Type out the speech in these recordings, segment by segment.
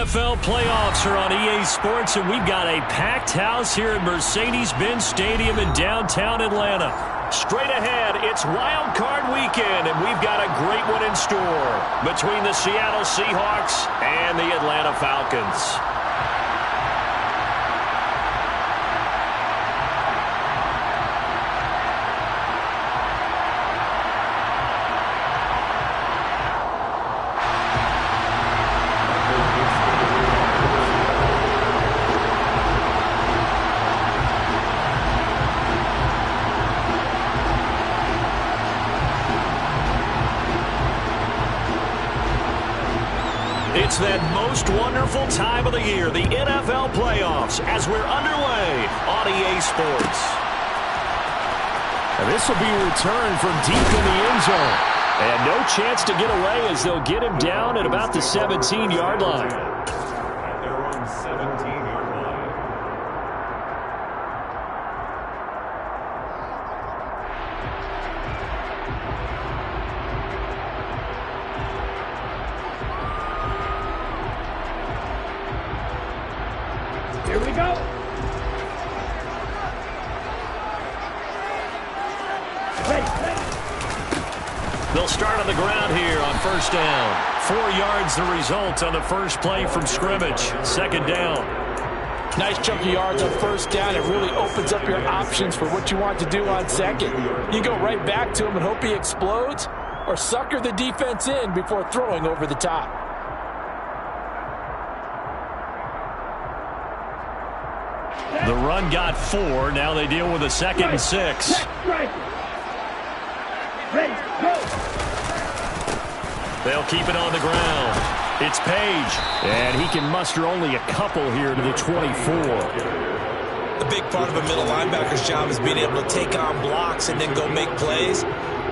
NFL playoffs are on EA Sports, and we've got a packed house here at Mercedes-Benz Stadium in downtown Atlanta. Straight ahead, it's Wild Card Weekend, and we've got a great one in store between the Seattle Seahawks and the Atlanta Falcons. It's that most wonderful time of the year, the NFL playoffs, as we're underway on EA Sports. And this will be a return from deep in the end zone. And no chance to get away as they'll get him down at about the 17-yard line. They're on 17-yard line. Here we go. They'll start on the ground here on first down. 4 yards the result on the first play from scrimmage. Second down. Nice chunk of yards on first down. It really opens up your options for what you want to do on second. You go right back to him and hope he explodes, or sucker the defense in before throwing over the top. The run got 4. Now they deal with a 2nd and 6. Ready, go. They'll keep it on the ground. It's Page, and he can muster only a couple here to the 24. The big part of a middle linebacker's job is being able to take on blocks and then go make plays.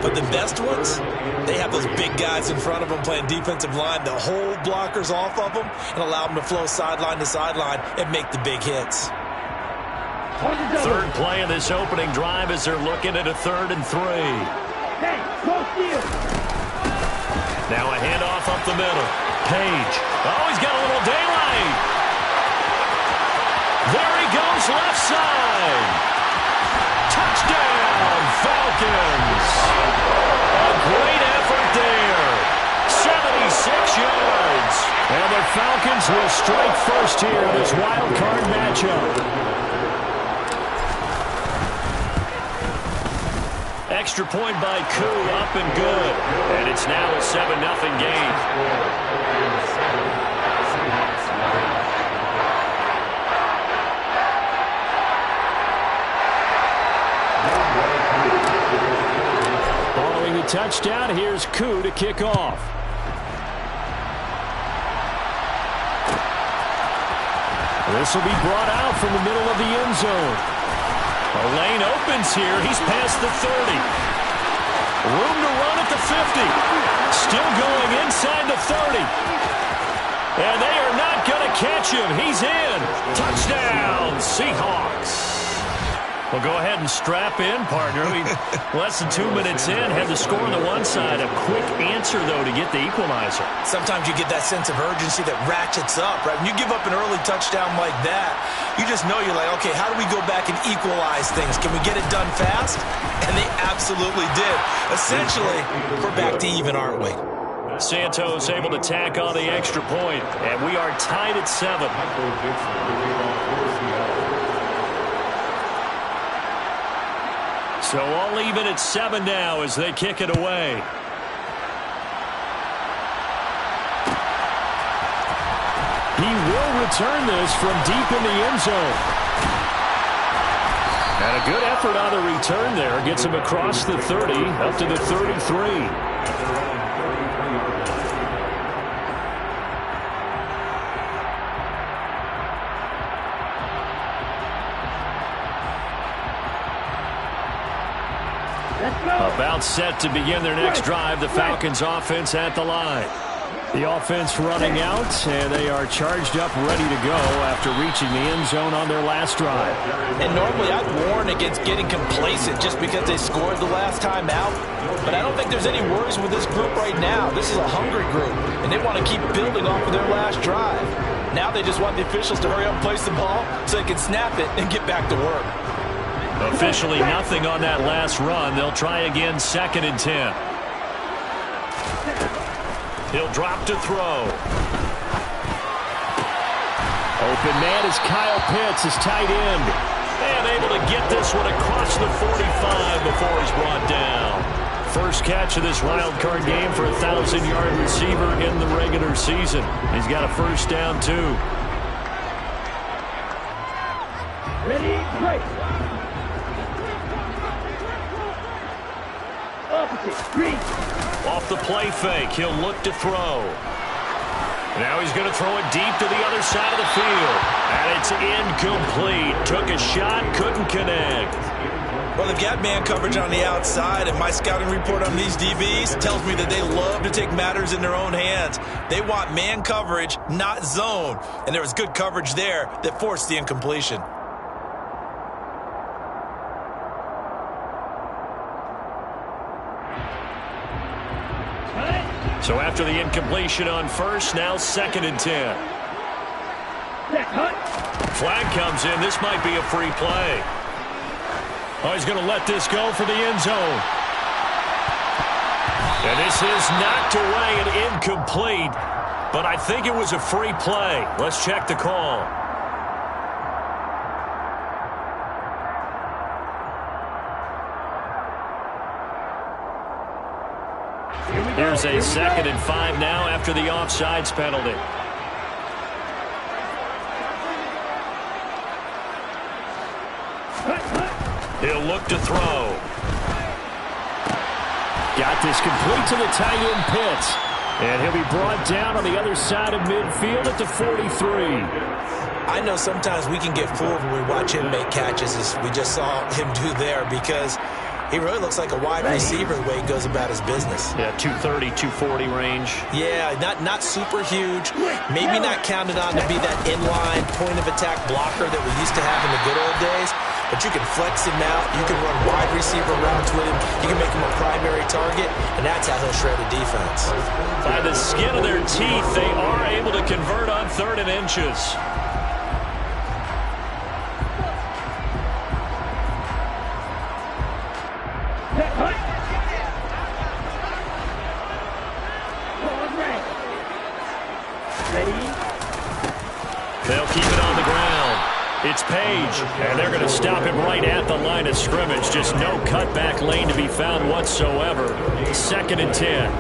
But the best ones, they have those big guys in front of them playing defensive line to hold blockers off of them and allow them to flow sideline to sideline and make the big hits. Third play of this opening drive as they're looking at a 3rd and 3. Hey, go steal. Now a handoff up the middle. Page. Oh, he's got a little daylight. There he goes, left side. Touchdown, Falcons. A great effort there. 76 yards. And the Falcons will strike first here in this wild card matchup. Extra point by Koo, up and good. And it's now a 7-0 game. Following the touchdown, here's Koo to kick off. This will be brought out from the middle of the end zone. A lane opens here. He's past the 30. Room to run at the 50. Still going inside the 30. And they are not going to catch him. He's in. Touchdown, Seahawks. Well, go ahead and strap in, partner. Less than 2 minutes in, had the score on the one side. A quick answer, though, to get the equalizer. Sometimes you get that sense of urgency that ratchets up, right? When you give up an early touchdown like that, you just know you're like, okay, how do we go back and equalize things? Can we get it done fast? And they absolutely did. Essentially, we're back to even, aren't we? Santos able to tack on the extra point, and we are tied at 7. So all even at 7 now as they kick it away. He will return this from deep in the end zone. And a good effort on the return there. Gets him across the 30, up to the 33. About set to begin their next drive. The Falcons offense at the line. The offense running out, and they are charged up, ready to go after reaching the end zone on their last drive. And normally I'd warn against getting complacent just because they scored the last time out. But I don't think there's any worries with this group right now. This is a hungry group, and they want to keep building off of their last drive. Now they just want the officials to hurry up and place the ball so they can snap it and get back to work. Officially nothing on that last run. They'll try again, 2nd and 10. He'll drop to throw. Open man is Kyle Pitts, his tight end. And able to get this one across the 45 before he's brought down. First catch of this wild card game for a 1,000-yard receiver in the regular season. He's got a first down, too. Ready, break. Opposite, green. Off the play fake, he'll look to throw. Now he's going to throw it deep to the other side of the field. And it's incomplete. Took a shot, couldn't connect. Well, they've got man coverage on the outside, and my scouting report on these DBs tells me that they love to take matters in their own hands. They want man coverage, not zone. And there was good coverage there that forced the incompletion. So after the incompletion on first, now 2nd and 10. Flag comes in. This might be a free play. Oh, he's going to let this go for the end zone. And this is knocked away and incomplete. But I think it was a free play. Let's check the call. Here's a 2nd and 5 now after the offsides penalty. He'll look to throw. Got this complete to the tight end Pitts. And he'll be brought down on the other side of midfield at the 43. I know sometimes we can get fooled when we watch him make catches, as we just saw him do there, because he really looks like a wide receiver the way he goes about his business. Yeah, 230, 240 range. Yeah, not super huge. Maybe not counted on to be that inline point-of-attack blocker that we used to have in the good old days. But you can flex him out. You can run wide receiver routes with him. You can make him a primary target, and that's how he'll shred a defense. By the skin of their teeth, they are able to convert on 3rd and inches. They'll keep it on the ground. It's Page, and they're going to stop him right at the line of scrimmage. Just no cutback lane to be found whatsoever. 2nd and 10.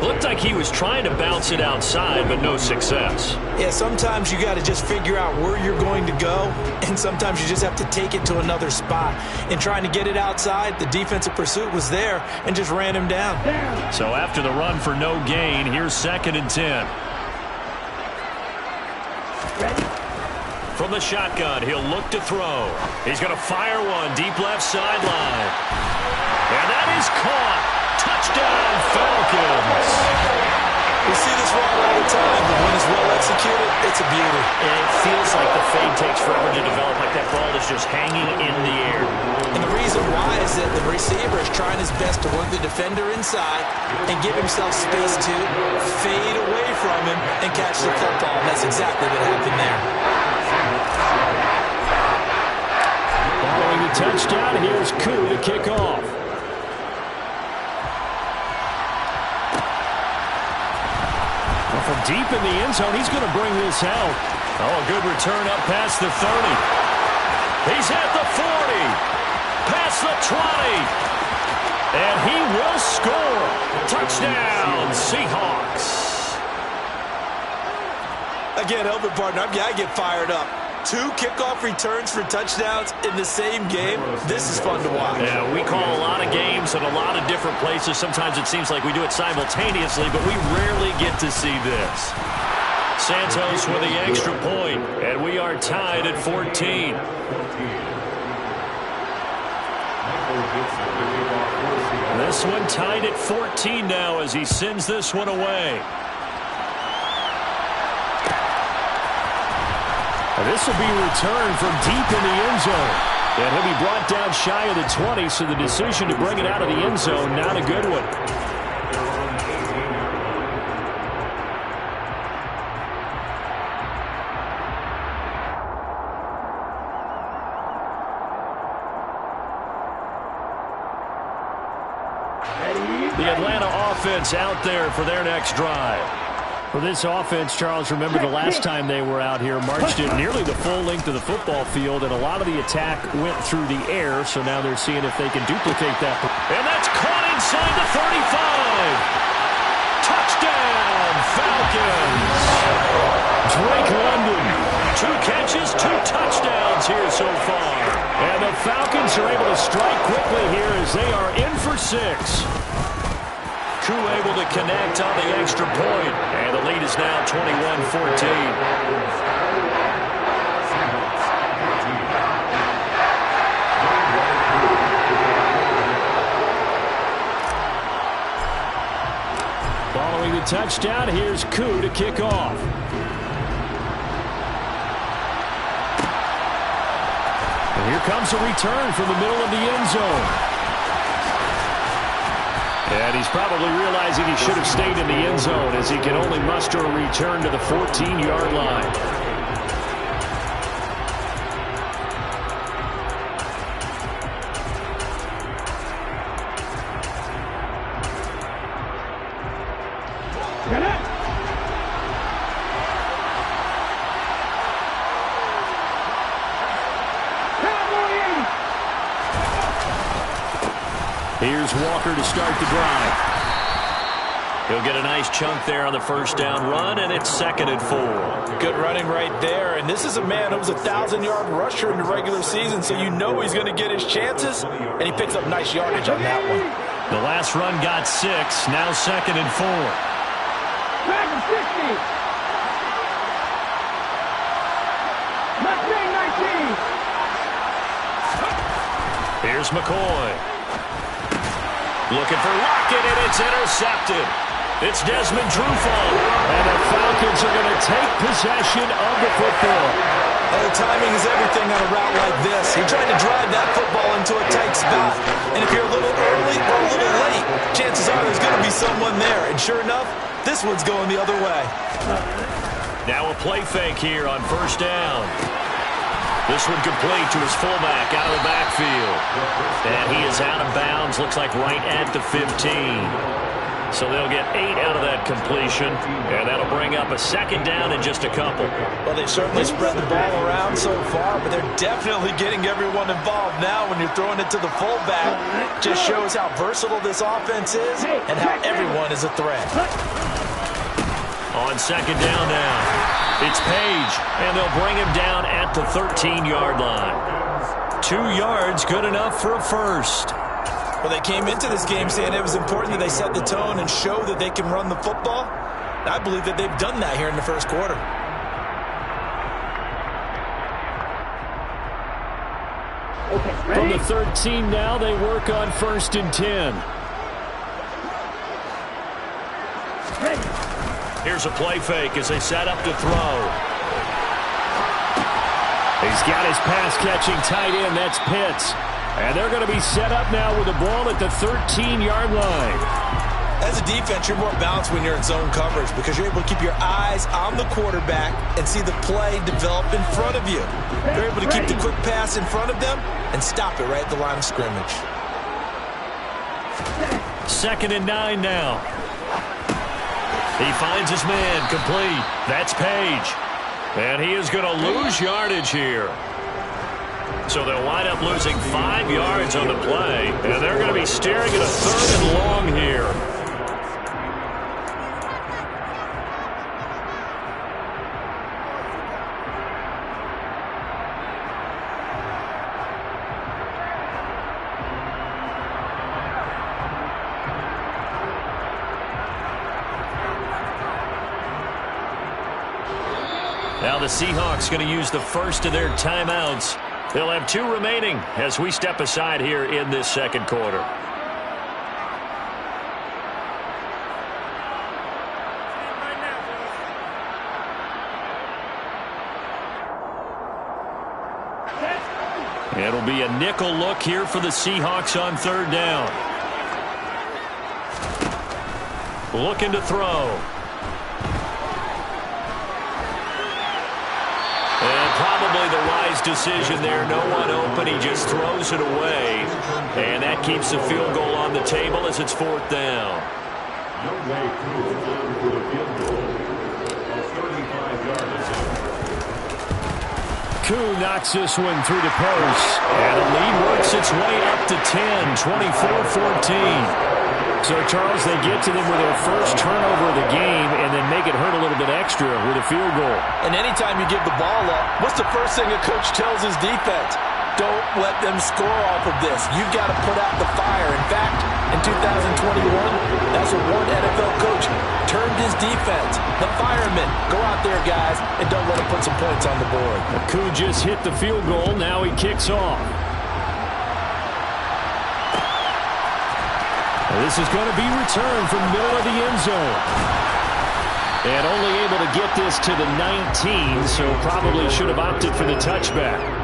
Looked like he was trying to bounce it outside, but no success. Yeah, sometimes you got to just figure out where you're going to go, and sometimes you just have to take it to another spot. In trying to get it outside, the defensive pursuit was there and just ran him down. So after the run for no gain, here's 2nd and 10. From the shotgun, he'll look to throw. He's going to fire one deep left sideline. And that is caught. Touchdown, Falcons. We see this run all the time, but when it's well executed, it's a beauty. And it feels like the fade takes forever to develop, like that ball is just hanging in the air. And the reason why is that the receiver is trying his best to work the defender inside and give himself space to fade away from him and catch the football. And that's exactly what happened there. Following the touchdown, here's Koo to kick off. Well, from deep in the end zone, he's going to bring this out. Oh, a good return up past the 30. He's at the 40. Past the 20. And he will score. Touchdown, Seahawks. Again, help it, partner. I get fired up. 2 kickoff returns for touchdowns in the same game. This is fun to watch. Yeah, we call a lot of games at a lot of different places. Sometimes it seems like we do it simultaneously, but we rarely get to see this. Santos with the extra point, and we are tied at 14. This one tied at 14 now as he sends this one away. This will be returned from deep in the end zone. And he'll be brought down shy of the 20, so the decision to bring it out of the end zone, not a good one. The Atlanta offense out there for their next drive. For this offense, Charles, remember the last time they were out here, marched it nearly the full length of the football field, and a lot of the attack went through the air, so now they're seeing if they can duplicate that. And that's caught inside the 35. Touchdown, Falcons. Drake London, 2 catches, 2 touchdowns here so far. And the Falcons are able to strike quickly here as they are in for 6. Koo able to connect on the extra point, and the lead is now 21-14. Following the touchdown, here's Koo to kick off. And here comes a return from the middle of the end zone. And he's probably realizing he should have stayed in the end zone as he can only muster a return to the 14-yard line. Here's Walker to start the drive. He'll get a nice chunk there on the first down run, and it's 2nd and 4. Good running right there, and this is a man who was a 1,000-yard rusher in the regular season, so you know he's going to get his chances, and he picks up nice yardage on that one. The last run got 6, now 2nd and 4. Back to 60. Left 19. Here's McCoy. Looking for Lockett, and it's intercepted. It's Desmond Trufant. And the Falcons are going to take possession of the football. Oh, timing is everything on a route like this. He tried to drive that football into a tight spot. And if you're a little early or a little late, chances are there's going to be someone there. And sure enough, this one's going the other way. Now a play fake here on first down. This one complete to his fullback out of the backfield. And he is out of bounds, looks like right at the 15. So they'll get 8 out of that completion, and that'll bring up a 2nd down in just a couple. Well, they've certainly spread the ball around so far, but they're definitely getting everyone involved now when you're throwing it to the fullback. Just shows how versatile this offense is and how everyone is a threat. On 2nd down now. It's Page, and they'll bring him down at the 13-yard line. 2 yards, good enough for a first. Well, they came into this game saying it was important that they set the tone and show that they can run the football. And I believe that they've done that here in the first quarter. From the 13 now, they work on 1st and 10. Here's a play fake as they set up to throw. He's got his pass-catching tight end. That's Pitts. And they're going to be set up now with the ball at the 13-yard line. As a defense, you're more balanced when you're in zone coverage because you're able to keep your eyes on the quarterback and see the play develop in front of you. You're able to keep the quick pass in front of them and stop it right at the line of scrimmage. 2nd and 9 now. He finds his man complete. That's Page. And he is going to lose yardage here. So they'll wind up losing 5 yards on the play. And they're going to be staring at a 3rd and long here. Now the Seahawks going to use the first of their timeouts. They'll have 2 remaining as we step aside here in this 2nd quarter. It'll be a nickel look here for the Seahawks on 3rd down. Looking to throw. And probably the wide wise decision there. No one open. He just throws it away. And that keeps the field goal on the table as it's 4th down. Koo knocks this one through the post. And the lead works its way up to 10, 24-14. So, Charles, they get to them with their first turnover of the game and then make it hurt a little bit extra with a field goal. And anytime you give the ball up, what's the first thing a coach tells his defense? Don't let them score off of this. You've got to put out the fire. In fact, in 2021, that's what one NFL coach termed his defense. The firemen. Go out there, guys, and don't let them put some points on the board. Koo just hit the field goal. Now he kicks off. This is going to be returned from the middle of the end zone. And only able to get this to the 19, so probably should have opted for the touchback.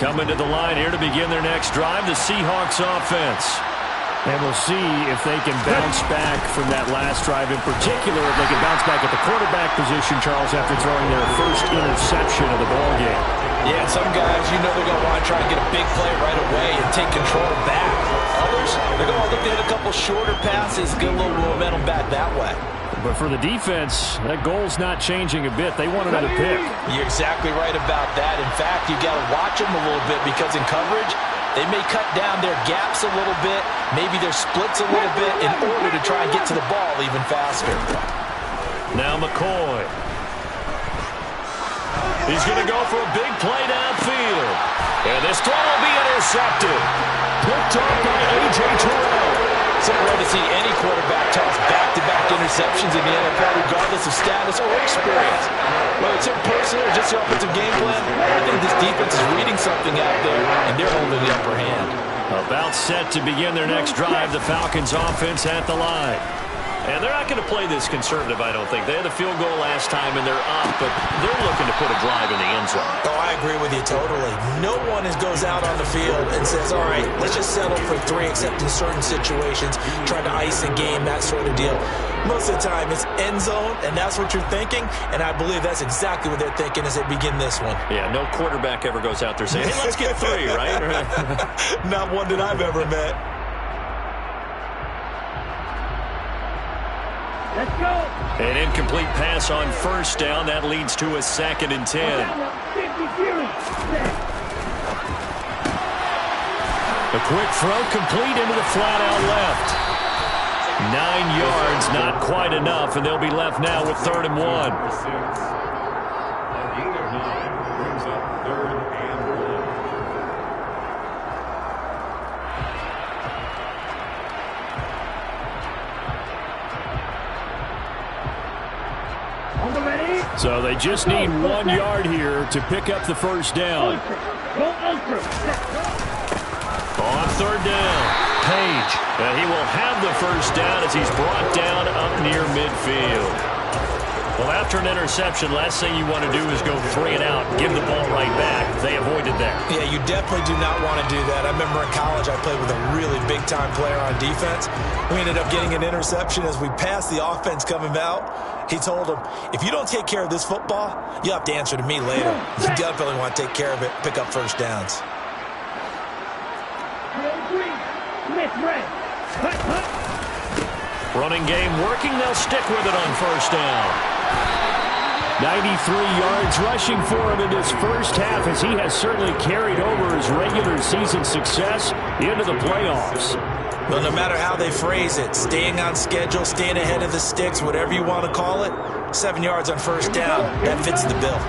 Coming to the line here to begin their next drive, the Seahawks offense. And we'll see if they can bounce back from that last drive. In particular, if they can bounce back at the quarterback position, Charles, after throwing their first interception of the ballgame. Yeah, and some guys, you know they're going to want to try and get a big play right away and take control back. Others, they're going to look at a couple shorter passes, get a little momentum back that way. But for the defense, that goal's not changing a bit. They want another pick. You're exactly right about that. In fact, you've got to watch them a little bit because in coverage, they may cut down their gaps a little bit, maybe their splits a little bit in order to try and get to the ball even faster. Now McCoy. He's going to go for a big play downfield. And this throw will be intercepted. Picked off by A.J. Terrell. So rare to see any quarterback toss back-to-back interceptions in the NFL, regardless of status or experience. Whether it's in person or just the offensive game plan, I think this defense is reading something out there, and they're holding the upper hand. About set to begin their next drive, the Falcons offense at the line. And they're not going to play this conservative, I don't think. They had a field goal last time, and they're up, but they're looking to put a drive in the end zone. Oh, I agree with you totally. No one goes out on the field and says, all right, let's just settle for 3, except in certain situations, trying to ice a game, that sort of deal. Most of the time, it's end zone, and that's what you're thinking, and I believe that's exactly what they're thinking as they begin this one. Yeah, no quarterback ever goes out there saying, hey, let's get 3, right? Not one that I've ever met. Let's go. An incomplete pass on first down. That leads to a 2nd and 10. The quick throw complete into the flat out left. 9 yards, not quite enough, and they'll be left now with 3rd and 1. A gain of 9 brings up 3rd and 1. So they just need 1 yard here to pick up the first down. On 3rd down, Page. He will have the first down as he's brought down up near midfield. Well, after an interception, last thing you want to do is go 3 and out, give the ball right back. They avoided that. Yeah, you definitely do not want to do that. I remember in college I played with a really big-time player on defense. We ended up getting an interception as we passed the offense coming out. He told him, if you don't take care of this football, you'll have to answer to me later. You definitely want to take care of it, pick up first downs. Running game working. They'll stick with it on first down. 93 yards rushing for him in his first half, as he has certainly carried over his regular season success into the playoffs. Well, no matter how they phrase it, staying on schedule, staying ahead of the sticks, whatever you want to call it, 7 yards on first down, that fits the bill.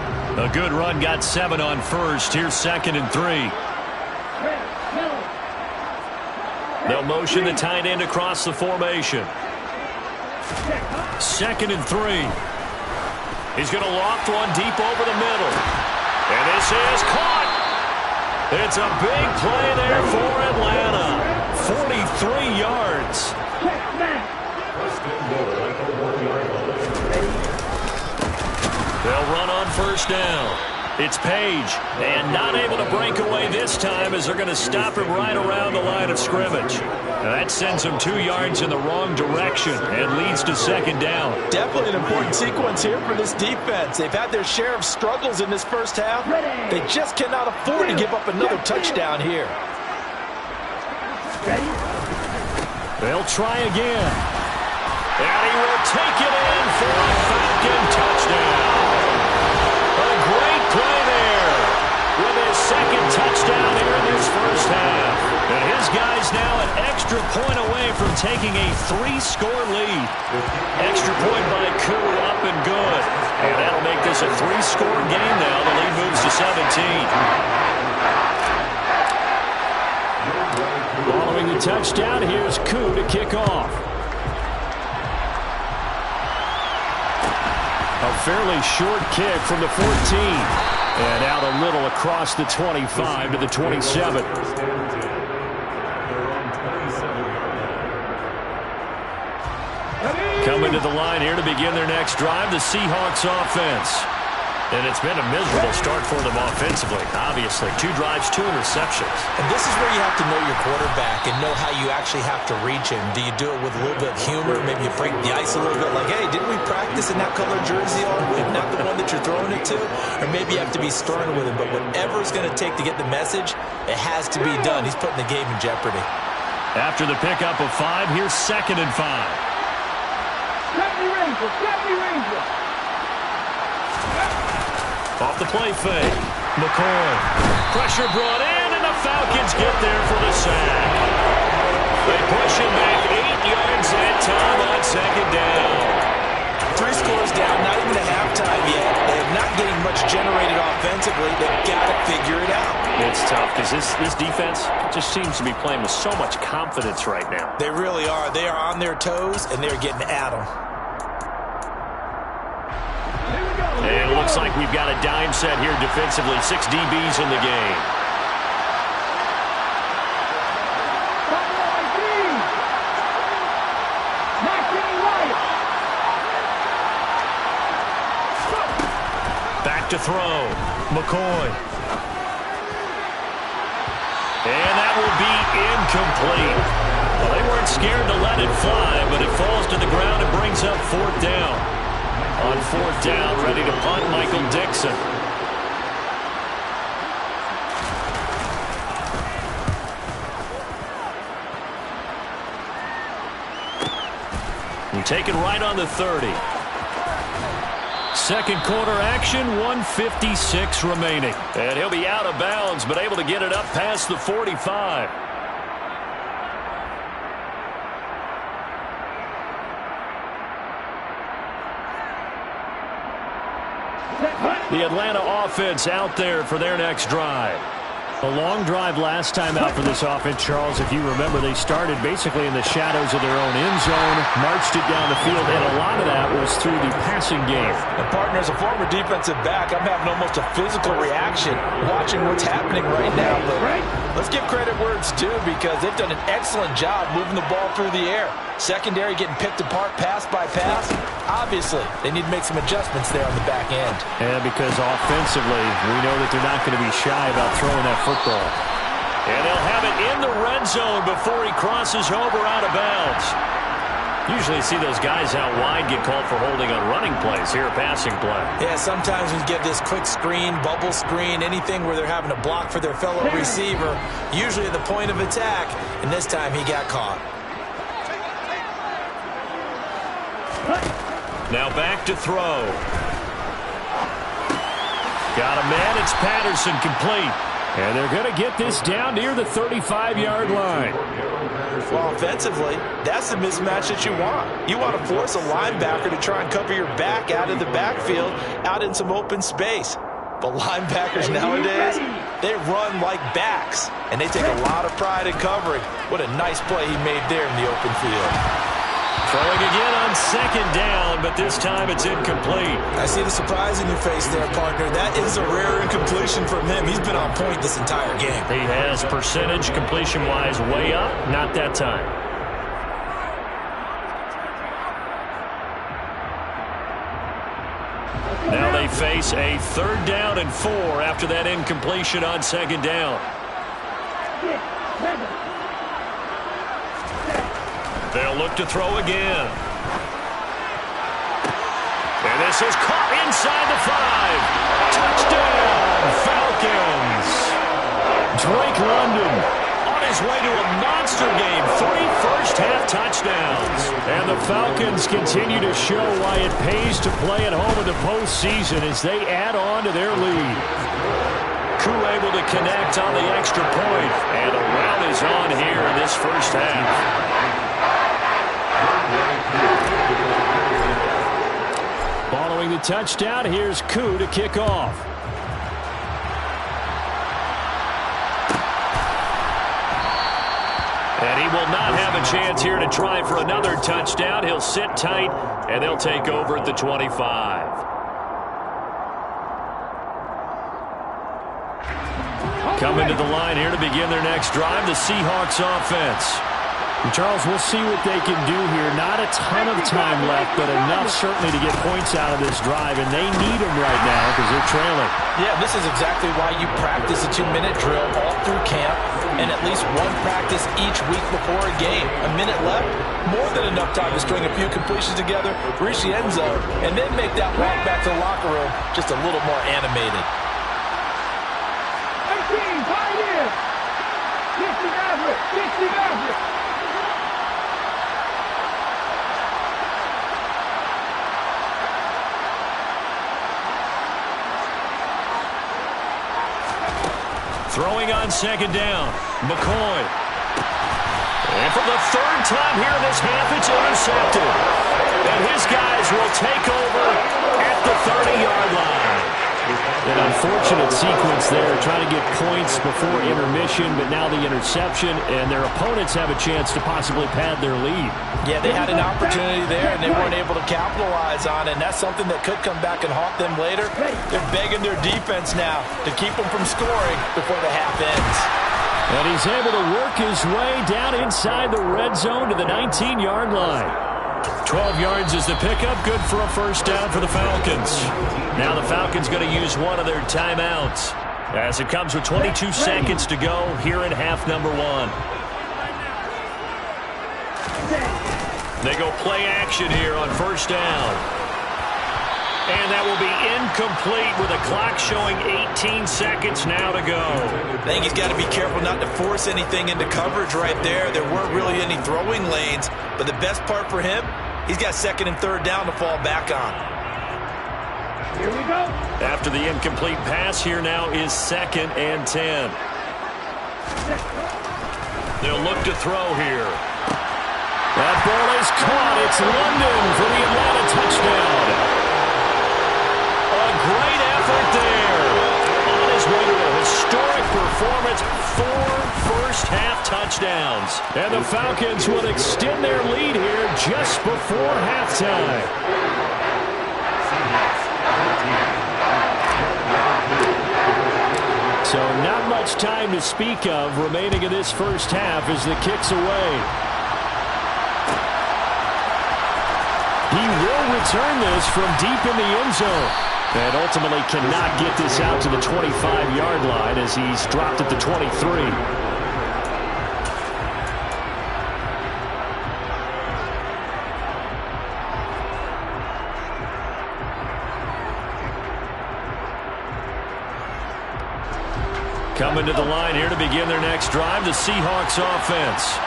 A good run, got 7 on first. Here's 2nd and 3. They'll motion the tight end across the formation. 2nd and 3. He's going to loft one deep over the middle. And this is caught. It's a big play there for Atlanta. 43 yards. They'll run on first down. It's Page, and not able to break away this time as they're going to stop him right around the line of scrimmage. Now that sends him 2 yards in the wrong direction and leads to second down. Definitely an important sequence here for this defense. They've had their share of struggles in this first half. They just cannot afford to give up another touchdown here. They'll try again. And he will take it in for a Falcon touchdown. A great play there with his second touchdown here in this first half. And his guys now an extra point away from taking a 3-score lead. Extra point by Koo, up and good. And that'll make this a 3-score game now. The lead moves to 17. Following the touchdown, here's Koo to kick off. A fairly short kick from the 14. And out a little across the 25 to the 27. Coming to the line here to begin their next drive, the Seahawks offense. And it's been a miserable start for them offensively. Obviously, 2 drives, 2 interceptions. And this is where you have to know your quarterback and know how you actually have to reach him. Do you do it with a little bit of humor? Maybe you break the ice a little bit like, hey, didn't we practice in that color jersey all week? Not the one that you're throwing it to? Or maybe you have to be stern with him. But whatever it's going to take to get the message, it has to be done. He's putting the game in jeopardy. After the pickup of 5, here's 2nd and 5. Stephanie Ranger. Off the play fake. McCoy. Pressure brought in, and the Falcons get there for the sack. They push him back 8 yards that time on second down. 3 scores down, not even to halftime yet. They're not getting much generated offensively. They've got to figure it out. It's tough because this defense just seems to be playing with so much confidence right now. They really are. They are on their toes, and they're getting at them. And it looks like we've got a dime set here defensively. 6 DBs in the game. Back to throw. McCoy. And that will be incomplete. Well, they weren't scared to let it fly, but it falls to the ground and brings up 4th down. On 4th down, ready to punt, Michael Dixon. And taken right on the 30. Second quarter action, 1:56 remaining. And he'll be out of bounds, but able to get it up past the 45. The Atlanta offense out there for their next drive. A long drive last time out for this offense, Charles. If you remember, they started basically in the shadows of their own end zone, marched it down the field, and a lot of that was through the passing game. And partner, as a former defensive back, I'm having almost a physical reaction watching what's happening right now. But let's give credit where it's due because they've done an excellent job moving the ball through the air. Secondary getting picked apart pass by pass. Obviously, they need to make some adjustments there on the back end. And because offensively, we know that they're not going to be shy about throwing that football. And they'll have it in the red zone before he crosses over out of bounds. Usually you see those guys out wide get called for holding on running plays. Here, a passing play. Yeah, sometimes we give this quick screen, bubble screen, anything where they're having to block for their fellow receiver, usually at the point of attack, and this time he got caught. Now back to throw. Got a man. It's Patterson, complete. And they're going to get this down near the 35-yard line. Well, offensively, that's the mismatch that you want. You want to force a linebacker to try and cover your back out of the backfield, out in some open space. But linebackers nowadays, they run like backs, and they take a lot of pride in covering. What a nice play he made there in the open field. Throwing again on second down, but this time it's incomplete. I see the surprise in your face there, partner. That is a rare incompletion from him. He's been on point this entire game. He has percentage completion-wise way up, not that time. Now they face a 3rd down and 4 after that incompletion on second down. They'll look to throw again. And this is caught inside the 5. Touchdown, Falcons. Drake London on his way to a monster game. 3 first-half touchdowns. And the Falcons continue to show why it pays to play at home in the postseason as they add on to their lead. Koo able to connect on the extra point. And a rout is on here in this first half. Following the touchdown, here's Koo to kick off. And he will not have a chance here to try for another touchdown. He'll sit tight, and they'll take over at the 25. Coming to the line here to begin their next drive, the Seahawks offense. And Charles, we'll see what they can do here. Not a ton of time left, but enough certainly to get points out of this drive, and they need them right now because they're trailing. Yeah, this is exactly why you practice a 2-minute drill all through camp and at least one practice each week before a game. A minute left, more than enough time to string a few completions together, reach the end zone, and then make that walk back to the locker room just a little more animated. 18, tight end. 60 average, 60 average. Throwing on second down, McCoy. And for the 3rd time here in this half, it's intercepted. And his guys will take over at the 30-yard line. An unfortunate sequence there, trying to get points before intermission, but now the interception, and their opponents have a chance to possibly pad their lead. Yeah, they had an opportunity there, and they weren't able to capitalize on it, and that's something that could come back and haunt them later. They're begging their defense now to keep them from scoring before the half ends. And he's able to work his way down inside the red zone to the 19-yard line. 12 yards is the pickup, good for a first down for the Falcons. Now the Falcons going to use one of their timeouts as it comes with 22 seconds to go here in half number 1. They go play action here on first down. And that will be incomplete with a clock showing 18 seconds now to go. I think he's got to be careful not to force anything into coverage right there. There weren't really any throwing lanes, but the best part for him, he's got 2nd and 3rd down to fall back on. Here we go. After the incomplete pass, here now is 2nd and 10. They'll look to throw here. That ball is caught. It's London for the Atlanta touchdown. A great effort there. On his way to a historic performance, 4 first-half touchdowns. And the Falcons will extend their lead here just before halftime. So not much time to speak of remaining in this first half as the kick's away. He will return this from deep in the end zone. And ultimately cannot get this out to the 25-yard line as he's dropped at the 23. Coming to the line here to begin their next drive, the Seahawks offense.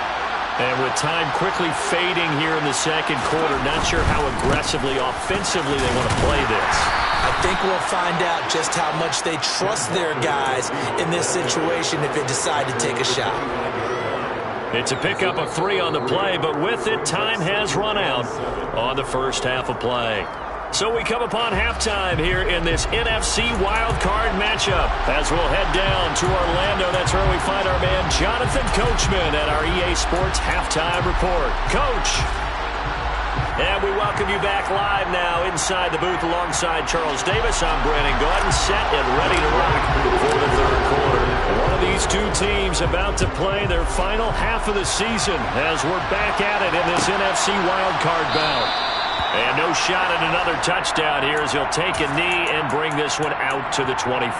And with time quickly fading here in the second quarter, not sure how aggressively, offensively they want to play this. I think we'll find out just how much they trust their guys in this situation if they decide to take a shot. It's a pickup of 3 on the play, but with it, time has run out on the first half of play. So we come upon halftime here in this NFC wildcard matchup. As we'll head down to Orlando, that's where we find our man Jonathan Coachman at our EA Sports Halftime Report. Coach. And we welcome you back live now inside the booth alongside Charles Davis. I'm Brandon Gordon, set and ready to rock for the third quarter. One of these two teams about to play their final half of the season as we're back at it in this NFC wildcard bout. And no shot at another touchdown here as he'll take a knee and bring this one out to the 25.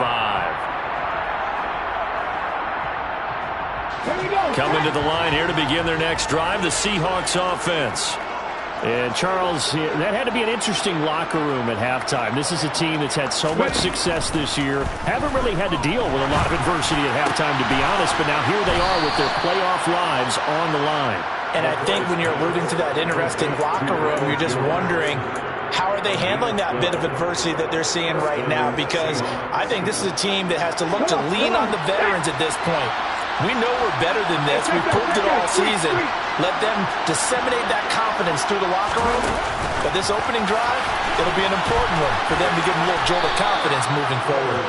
Coming to the line here to begin their next drive, the Seahawks offense. And, Charles, that had to be an interesting locker room at halftime. This is a team that's had so much success this year. Haven't really had to deal with a lot of adversity at halftime, to be honest. But now here they are with their playoff lives on the line. And I think when you're alluding to that interesting locker room, you're just wondering, how are they handling that bit of adversity that they're seeing right now? Because I think this is a team that has to look to lean on the veterans at this point. We know we're better than this. We've proved it all season. Let them disseminate that confidence through the locker room. But this opening drive, it'll be an important one for them to give them a little jolt of confidence moving forward.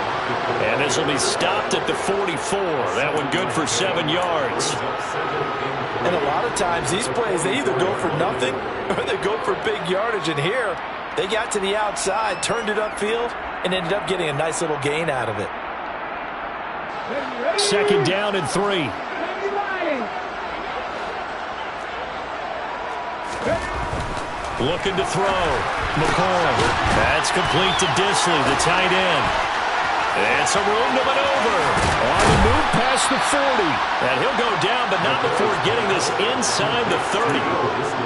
And this will be stopped at the 44. That one good for 7 yards. And a lot of times these plays, they either go for nothing or they go for big yardage. And here, they got to the outside, turned it upfield, and ended up getting a nice little gain out of it. Second down and 3. Looking to throw. McCall. That's complete to Disley, the tight end. And some room to maneuver. On the move past the 40. And he'll go down, but not before getting this inside the 30.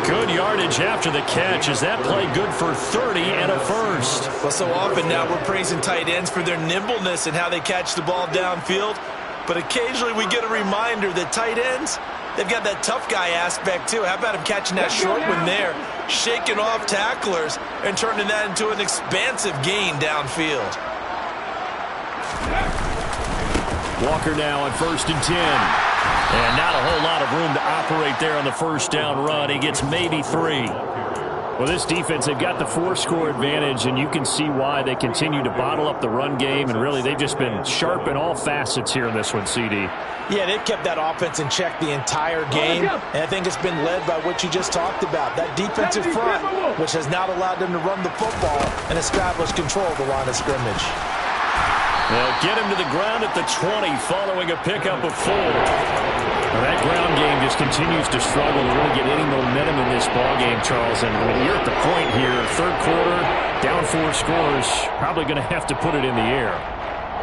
Good yardage after the catch. Is that play good for 30 and a first? Well, so often now we're praising tight ends for their nimbleness and how they catch the ball downfield. But occasionally we get a reminder that tight ends, they've got that tough guy aspect too. How about him catching that short one there, shaking off tacklers, and turning that into an expansive gain downfield. Walker now on 1st and 10. And not a whole lot of room to operate there on the first down run. He gets maybe 3. Well, this defense, they've got the 4-score advantage, and you can see why they continue to bottle up the run game, and really they've just been sharp in all facets here in this one, CD. Yeah, they've kept that offense in check the entire game, and I think it's been led by what you just talked about, that defensive front, which has not allowed them to run the football and establish control of the line of scrimmage. They'll get him to the ground at the 20 following a pickup of 4. Well, that ground game just continues to struggle to really get any momentum in this ballgame, Charles. And you're at the point here, third quarter, down 4 scores, probably going to have to put it in the air.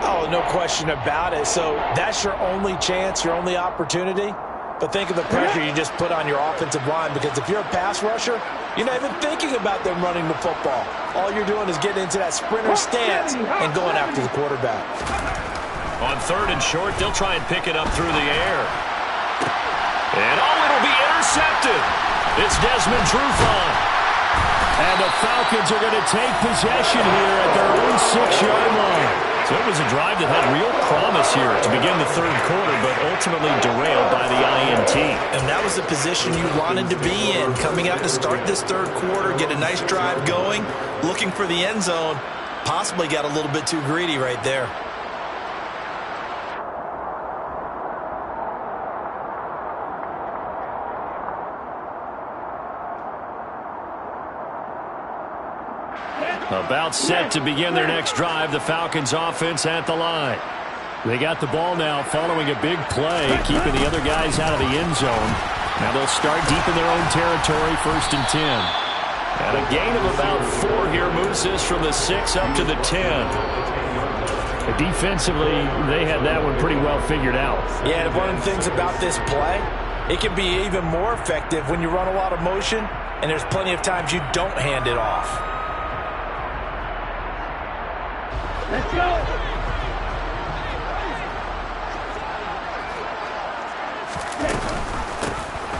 Oh, no question about it. So that's your only chance, your only opportunity. But think of the pressure you just put on your offensive line, because if you're a pass rusher, you're not even thinking about them running the football. All you're doing is getting into that sprinter stance and going after the quarterback. On 3rd and short, they'll try and pick it up through the air. And it'll be intercepted. It's Desmond Trufant. And the Falcons are going to take possession here at their own 6-yard line. So it was a drive that had real promise here to begin the third quarter, but ultimately derailed by the INT. And that was the position you wanted to be in, coming out to start this third quarter, get a nice drive going, looking for the end zone. Possibly got a little bit too greedy right there. About set to begin their next drive, the Falcons offense at the line. They got the ball now following a big play, keeping the other guys out of the end zone. Now they'll start deep in their own territory, 1st and 10. And a gain of about 4 here moves this from the 6 up to the 10. Defensively, they had that one pretty well figured out. Yeah, and one of the things about this play, it can be even more effective when you run a lot of motion, and there's plenty of times you don't hand it off. Let's go.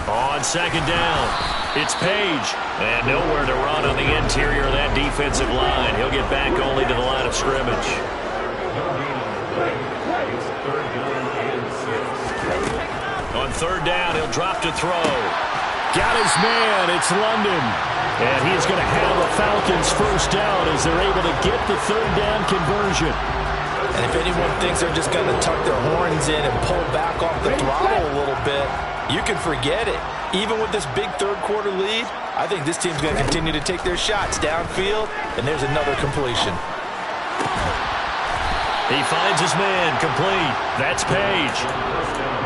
On 2nd down, it's Page. And nowhere to run on the interior of that defensive line. He'll get back only to the line of scrimmage. On 3rd down, he'll drop to throw. Got his man. It's London. And he's going to have a Falcons first down as they're able to get the 3rd down conversion. And if anyone thinks they're just going to tuck their horns in and pull back off the throttle a little bit, You can forget it. Even with this big third-quarter lead, I think this team's going to continue to take their shots downfield, and there's another completion. He finds his man, complete. That's Page.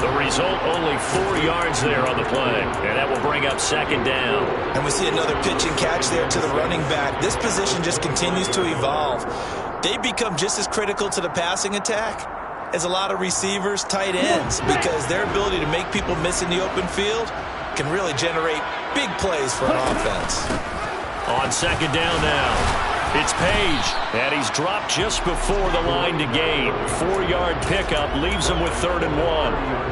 The result, only 4 yards there on the play, and that will bring up second down. And we see another pitch and catch there to the running back. This position just continues to evolve. They become just as critical to the passing attack as a lot of receivers, tight ends, because their ability to make people miss in the open field can really generate big plays for an offense. On second down now. It's Page, and he's dropped just before the line to gain. 4-yard pickup leaves him with 3rd and 1.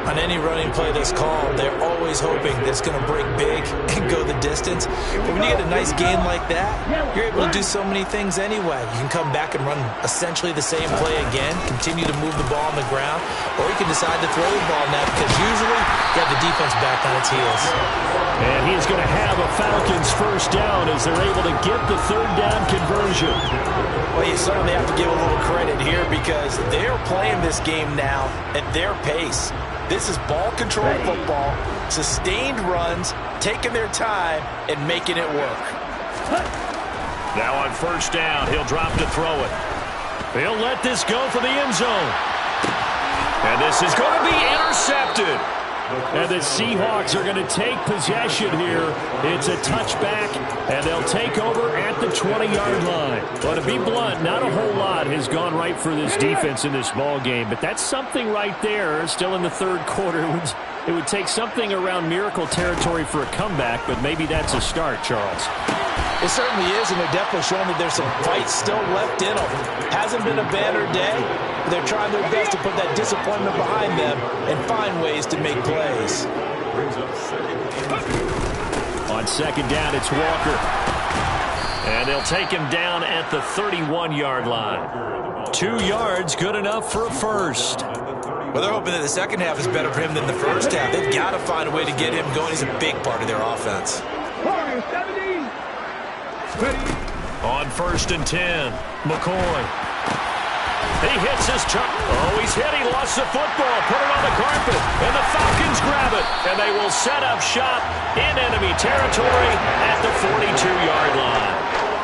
On any running play that's called, they're always hoping that it's going to break big and go the distance. But when you get a nice gain like that, you're able to do so many things anyway. You can come back and run essentially the same play again, continue to move the ball on the ground, or you can decide to throw the ball now because usually you have the defense back on its heels. And he's going to have a Falcons first down as they're able to get the 3rd down conversion. Well, you certainly have to give a little credit here because they're playing this game now at their pace. This is ball control football, sustained runs, taking their time, and making it work. Now on first down, he'll drop to throw it. He'll let this go for the end zone. And this is going to be intercepted. And the Seahawks are going to take possession here. It's a touchback, and they'll take over at the 20-yard line. Well, to be blunt, not a whole lot has gone right for this defense in this ball game, but that's something right there. Still in the 3rd quarter. It would take something around miracle territory for a comeback, but maybe that's a start, Charles. It certainly is, and they're definitely showing that there's some fight still left in them. Hasn't been a banner day, but they're trying their best to put that disappointment behind them and find ways to make plays. On second down, it's Walker. And they'll take him down at the 31-yard line. 2 yards, good enough for a first. Well, they're hoping that the second half is better for him than the first half. They've got to find a way to get him going. He's a big part of their offense. On 1st and 10, McCoy. He hits his chuck. Oh, he's hit. He lost the football. Put it on the carpet. And the Falcons grab it. And they will set up shop in enemy territory at the 42-yard line.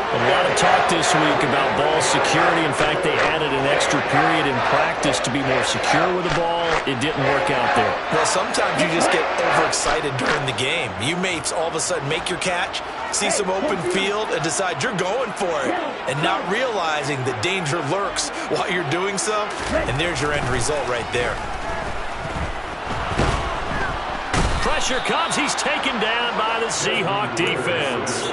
A lot of talk this week about ball security. In fact, they added an extra period in practice to be more secure with the ball. It didn't work out there. Well, sometimes you just get overexcited during the game. You may all of a sudden make your catch, see some open field, and decide you're going for it, and not realizing that danger lurks while you're doing so, and there's your end result right there. Pressure comes. He's taken down by the Seahawk defense.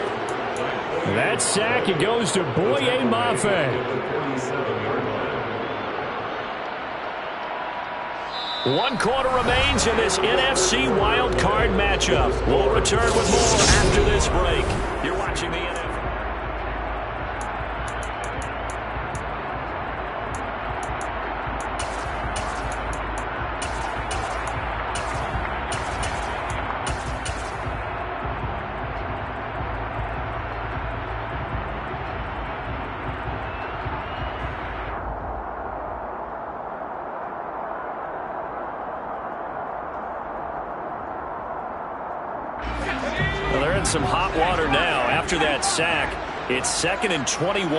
That sack, it goes to Boye Mafe. 1 quarter remains in this NFC wildcard matchup. We'll return with more after this break. You're watching the NFL. Well, they're in some hot water now. After that sack, it's 2nd and 21.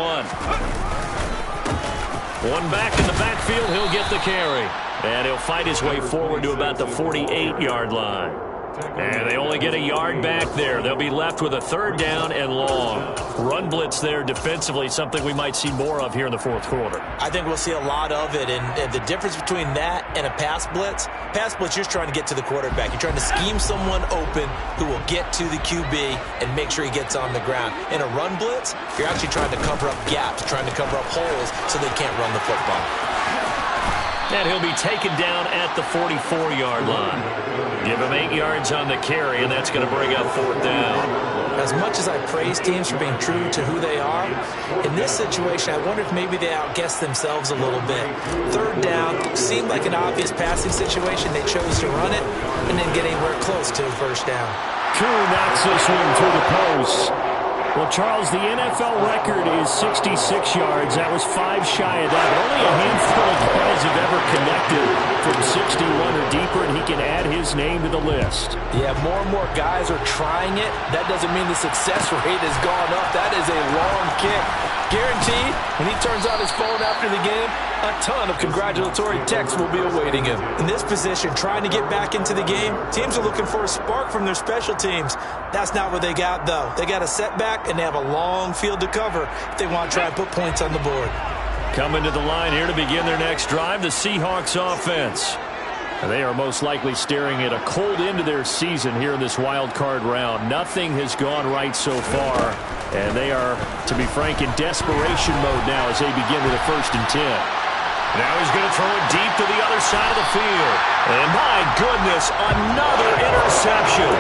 One back in the backfield, he'll get the carry. And he'll fight his way forward to about the 48-yard line. And they only get a yard back there. They'll be left with a 3rd down and long. Run blitz there defensively, something we might see more of here in the 4th quarter. I think we'll see a lot of it, and the difference between that and a pass blitz, you're just trying to get to the quarterback. You're trying to scheme someone open who will get to the QB and make sure he gets on the ground. In a run blitz, you're actually trying to cover up gaps, trying to cover up holes so they can't run the football. And he'll be taken down at the 44-yard line. Give him 8 yards on the carry, and that's going to bring up 4th down. As much as I praise teams for being true to who they are, in this situation, I wonder if maybe they outguessed themselves a little bit. 3rd down seemed like an obvious passing situation. They chose to run it and didn't get anywhere close to the 1st down. Koo knocks this one through the post. Well, Charles, the NFL record is 66 yards. That was 5 shy of that. Only a handful of guys have ever connected from 61 or deeper, and he can add his name to the list. Yeah, more and more guys are trying it. That doesn't mean the success rate has gone up. That is a long kick. Guaranteed, when he turns on his phone after the game, a ton of congratulatory texts will be awaiting him. In this position, trying to get back into the game, teams are looking for a spark from their special teams. That's not what they got, though. They got a setback, and they have a long field to cover if they want to try and put points on the board. Coming to the line here to begin their next drive, the Seahawks offense. And they are most likely staring at a cold end to their season here in this wild card round. Nothing has gone right so far, and they are, to be frank, in desperation mode now as they begin with a 1st and 10. Now he's going to throw it deep to the other side of the field. And my goodness, another interception.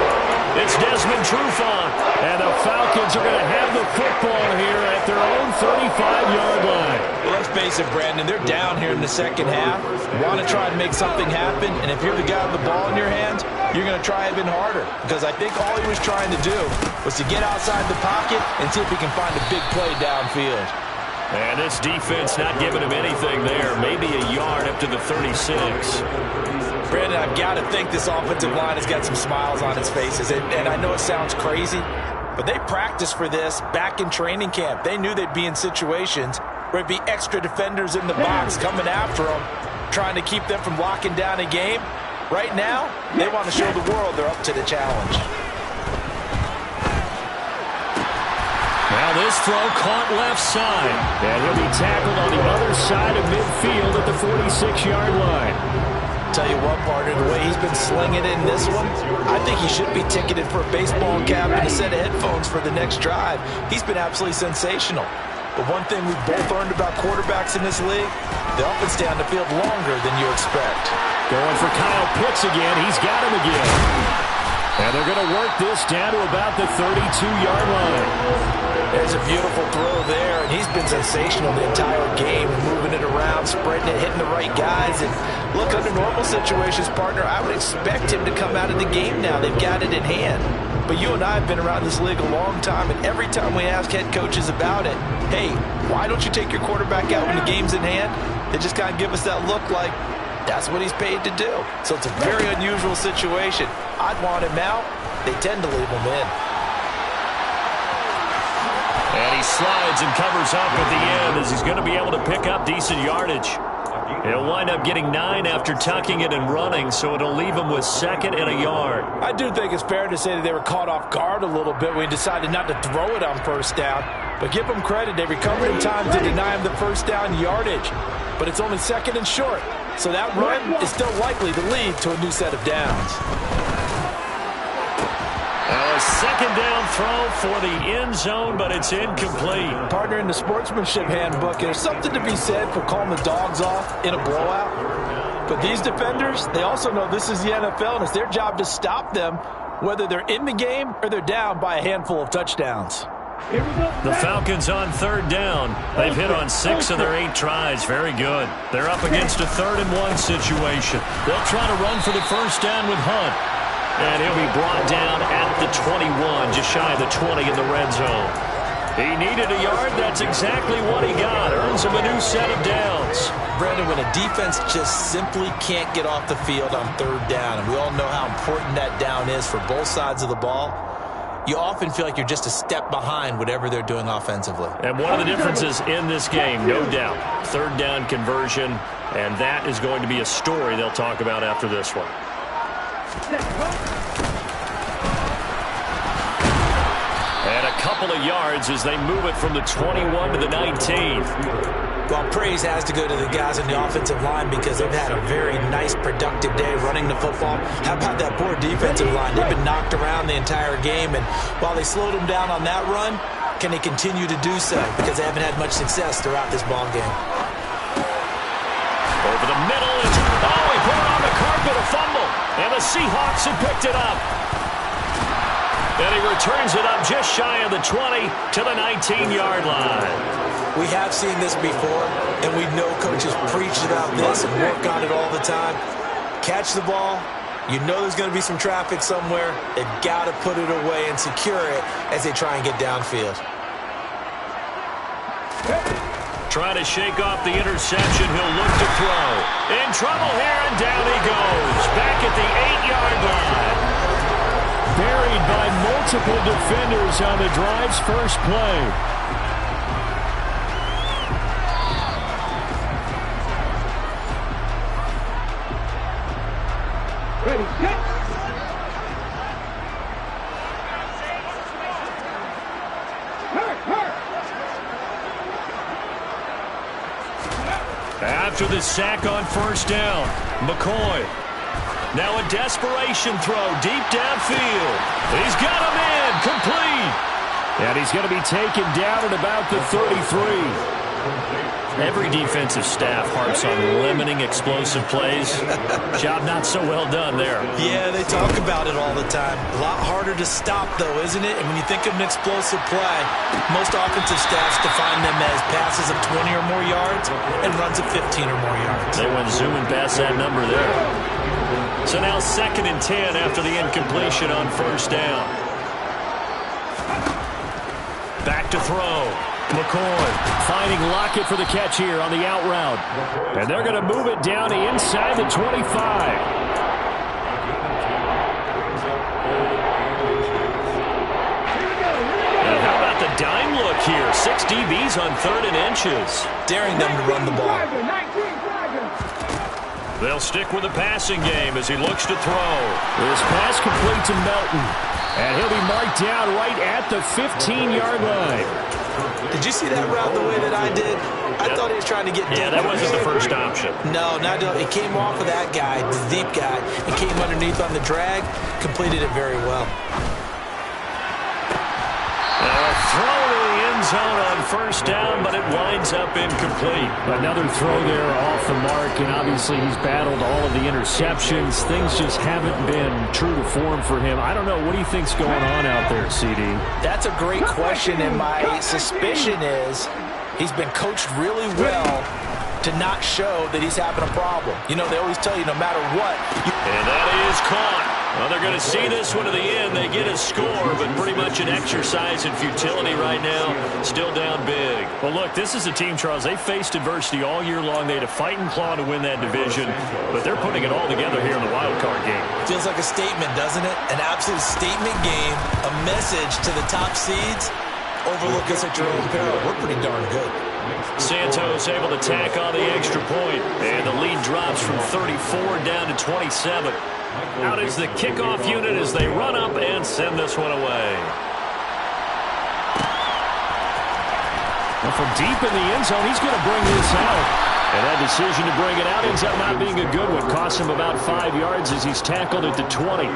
It's Desmond Trufant, and the Falcons are going to have the football here at their own 35-yard line. Well, let's face it, Brandon, they're down here in the second half. Want to try and make something happen, and if you're the guy with the ball in your hands, you're going to try even harder, because I think all he was trying to do was to get outside the pocket and see if he can find a big play downfield. And this defense not giving him anything there. Maybe a yard up to the 36. Brandon, I've got to think this offensive line has got some smiles on its faces. And I know it sounds crazy, but they practiced for this back in training camp. They knew they'd be in situations where it'd be extra defenders in the box coming after them, trying to keep them from locking down a game. Right now, they want to show the world they're up to the challenge. Now this throw caught left side. And he'll be tackled on the other side of midfield at the 46-yard line. Tell you what, partner, the way he's been slinging in this one, I think he should be ticketed for a baseball cap and a set of headphones for the next drive. He's been absolutely sensational. But one thing we've both learned about quarterbacks in this league, they often stay on the field longer than you expect. Going for Kyle Pitts again. He's got him again. And they're going to work this down to about the 32-yard line. There's a beautiful throw there, and he's been sensational the entire game, moving it around, spreading it, hitting the right guys. And look, under normal situations, partner, I would expect him to come out of the game now. They've got it in hand. But you and I have been around this league a long time, and every time we ask head coaches about it, hey, why don't you take your quarterback out when the game's in hand? They just kind of give us that look like, that's what he's paid to do. So it's a very unusual situation. I'd want him out. They tend to leave him in. And he slides and covers up at the end as he's going to be able to pick up decent yardage. He'll wind up getting 9 after tucking it and running, so it'll leave him with 2nd and a yard. I do think it's fair to say that they were caught off guard a little bit when he decided not to throw it on 1st down. But give them credit. They recovered in time to deny him the 1st down yardage. But it's only 2nd and short. So that run is still likely to lead to a new set of downs. A 2nd down throw for the end zone, but it's incomplete. Partner, in the sportsmanship handbook, there's something to be said for calling the dogs off in a blowout. But these defenders, they also know this is the NFL, and it's their job to stop them, whether they're in the game or they're down by a handful of touchdowns. The Falcons on 3rd down. They've hit on 6 of their 8 tries. Very good. They're up against a 3rd and 1 situation. They'll try to run for the 1st down with Hunt. And he'll be brought down at the 21, just shy of the 20 in the red zone. He needed a yard. That's exactly what he got. Earns him a new set of downs. Brandon, when a defense just simply can't get off the field on 3rd down, and we all know how important that down is for both sides of the ball, you often feel like you're just a step behind whatever they're doing offensively. And one of the differences in this game, no doubt, 3rd down conversion, and that is going to be a story they'll talk about after this one. And a couple of yards as they move it from the 21 to the 19. Well, praise has to go to the guys on the offensive line because they've had a very nice, productive day running the football. How about that poor defensive line? They've been knocked around the entire game, and while they slowed them down on that run, can they continue to do so? Because they haven't had much success throughout this ball game. Over the middle, he put it on the carpet, a fumble, and the Seahawks have picked it up. And he returns it up just shy of the 20 to the 19-yard line. We have seen this before, and we know coaches preach about this and work on it all the time. Catch the ball, You know there's going to be some traffic somewhere. They've got to put it away and secure it as they try and get downfield. Trying to shake off the interception. He'll look to throw. In trouble here, and down he goes. Back at the 8-yard line. Buried by multiple defenders on the drive's first play. Ready, set. After the sack on first down, McCoy. Now a desperation throw deep downfield. He's got him in, complete. And he's going to be taken down at about the 33. Every defensive staff harps on limiting explosive plays. Job not so well done there. Yeah, they talk about it all the time. A lot harder to stop, though, isn't it? And when you think of an explosive play, most offensive staffs define them as passes of 20 or more yards and runs of 15 or more yards. They went zooming past that number there. So now 2nd and 10 after the incompletion on first down. Back to throw. McCoy finding Lockett for the catch here on the out route. And they're going to move it down to inside the 25. And how about the dime look here? 6 DBs on 3rd and inches. Daring them to run the ball. They'll stick with the passing game as he looks to throw. This pass complete to Melton. And he'll be marked down right at the 15-yard line. Did you see that route the way that I did? I thought he was trying to get deep. Yeah, that wasn't the first option. No, it came off of that guy, the deep guy, and came underneath on the drag, completed it very well. Throw to the end zone on first down, but it winds up incomplete. Another throw there off the mark, and obviously he's battled all of the interceptions. Things just haven't been true to form for him. I don't know. What do you think's going on out there, CD? That's a great question, and my suspicion is he's been coached really well to not show that he's having a problem. You know, they always tell you no matter what. And that is caught. Well, they're going to see this one to the end. They get a score, but pretty much an exercise in futility right now. Still down big. Well, look, this is a team, Charles. They faced adversity all year long. They had to fight and claw to win that division, but they're putting it all together here in the wild card game. Feels like a statement, doesn't it? An absolute statement game, a message to the top seeds. Overlook us at your own peril. We're pretty darn good. Santos able to tack on the extra point, and the lead drops from 34 down to 27. Out is the kickoff unit as they run up and send this one away. Well, from deep in the end zone, he's going to bring this out. And that decision to bring it out ends up not being a good one. Costs him about 5 yards as he's tackled at the 20.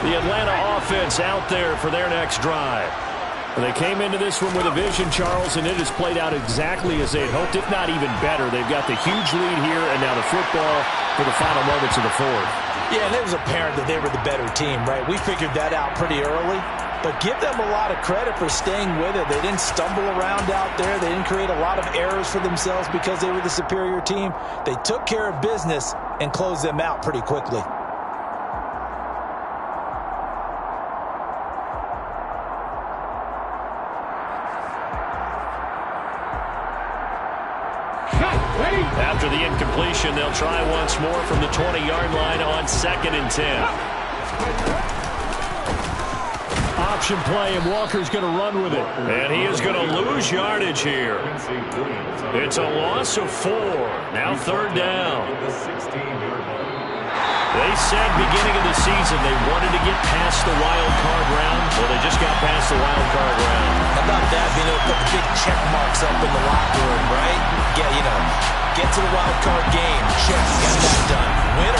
The Atlanta offense out there for their next drive. They came into this one with a vision, Charles, and it has played out exactly as they had hoped, if not even better. They've got the huge lead here, and now the football for the final moments of the fourth. Yeah, and it was apparent that they were the better team, right? We figured that out pretty early. But give them a lot of credit for staying with it. They didn't stumble around out there. They didn't create a lot of errors for themselves because they were the superior team. They took care of business and closed them out pretty quickly. After the incompletion, they'll try once more from the 20-yard line on 2nd and 10. Option play, and Walker's going to run with it. And he is going to lose yardage here. It's a loss of 4. Now 3rd down. They said beginning of the season they wanted to get past the wild card round. Well, they just got past the wild card round. How about that, being able to put the big check marks up in the locker room, right? Yeah, you know, get to the wild card game. Check, got that done. Win